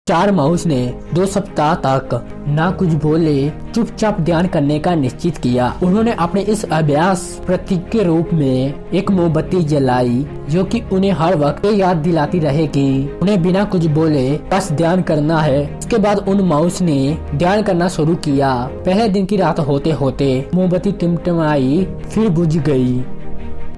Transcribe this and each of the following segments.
चार माउस ने 2 सप्ताह तक ना कुछ बोले चुपचाप ध्यान करने का निश्चित किया। उन्होंने अपने इस अभ्यास प्रतीक के रूप में एक मोमबत्ती जलाई जो कि उन्हें हर वक्त ये याद दिलाती रहे कि उन्हें बिना कुछ बोले बस ध्यान करना है। इसके बाद उन माउस ने ध्यान करना शुरू किया। पहले दिन की रात होते होते मोमबत्ती टिमटिमाई फिर बुझ गई।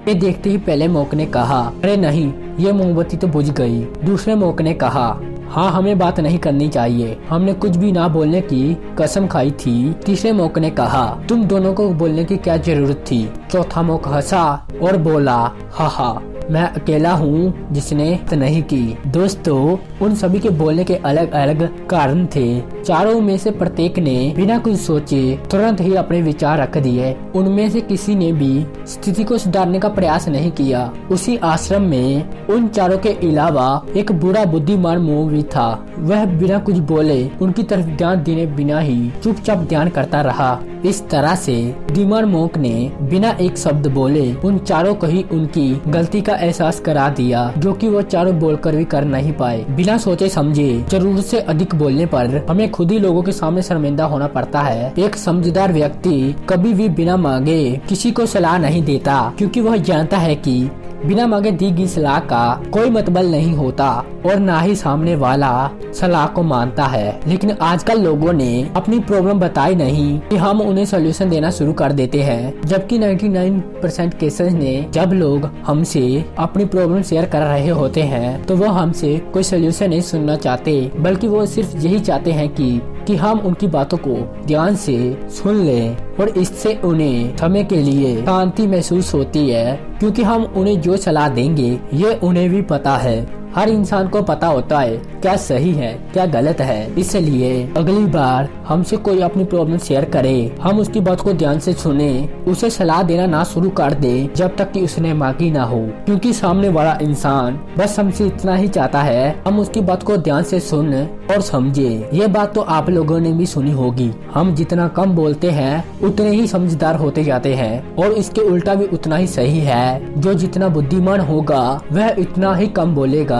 ये देखते ही पहले मौक ने कहा, अरे नहीं, ये मोमबत्ती तो बुझ गई। दूसरे मौक ने कहा, हाँ, हमें बात नहीं करनी चाहिए, हमने कुछ भी ना बोलने की कसम खाई थी। तीसरे मौक ने कहा, तुम दोनों को बोलने की क्या जरूरत थी। चौथा मौक हंसा और बोला, हा, मैं अकेला हूँ जिसने नहीं की। दोस्तों, उन सभी के बोलने के अलग अलग कारण थे। चारों में से प्रत्येक ने बिना कुछ सोचे तुरंत ही अपने विचार रख दिए। उनमें से किसी ने भी स्थिति को सुधारने का प्रयास नहीं किया। उसी आश्रम में उन चारों के अलावा एक बुरा बुद्धिमान मोह भी था। वह बिना कुछ बोले उनकी तरफ ध्यान देने बिना ही चुपचाप ध्यान करता रहा। इस तरह से बुद्धिमान मोक ने बिना एक शब्द बोले उन चारों को ही उनकी गलती का एहसास करा दिया, जो कि वो चारों बोलकर भी कर नहीं पाए। बिना सोचे समझे जरूरत से अधिक बोलने पर हमें खुद ही लोगों के सामने शर्मिंदा होना पड़ता है। एक समझदार व्यक्ति कभी भी बिना मांगे किसी को सलाह नहीं देता, क्योंकि वह जानता है कि बिना मांगे दी गई सलाह का कोई मतलब नहीं होता और ना ही सामने वाला सलाह को मानता है। लेकिन आजकल लोगों ने अपनी प्रॉब्लम बताई नहीं कि हम उन्हें सोल्यूशन देना शुरू कर देते हैं, जबकि 99% केसेस ने जब लोग हमसे अपनी प्रॉब्लम शेयर कर रहे होते हैं तो वो हमसे कोई सोल्यूशन नहीं सुनना चाहते, बल्कि वो सिर्फ यही चाहते हैं कि हम उनकी बातों को ध्यान से सुन लें। और इससे उन्हें समय के लिए शांति महसूस होती है, क्योंकि हम उन्हें जो सलाह देंगे ये उन्हें भी पता है। हर इंसान को पता होता है क्या सही है क्या गलत है। इसलिए अगली बार हमसे कोई अपनी प्रॉब्लम शेयर करे, हम उसकी बात को ध्यान से सुने, उसे सलाह देना ना शुरू कर दे जब तक कि उसने मांगी ना हो, क्योंकि सामने वाला इंसान बस हमसे इतना ही चाहता है हम उसकी बात को ध्यान से सुन और समझे। ये बात तो आप लोगों ने भी सुनी होगी, हम जितना कम बोलते हैं उतने ही समझदार होते जाते हैं, और इसके उल्टा भी उतना ही सही है। जो जितना बुद्धिमान होगा वह इतना ही कम बोलेगा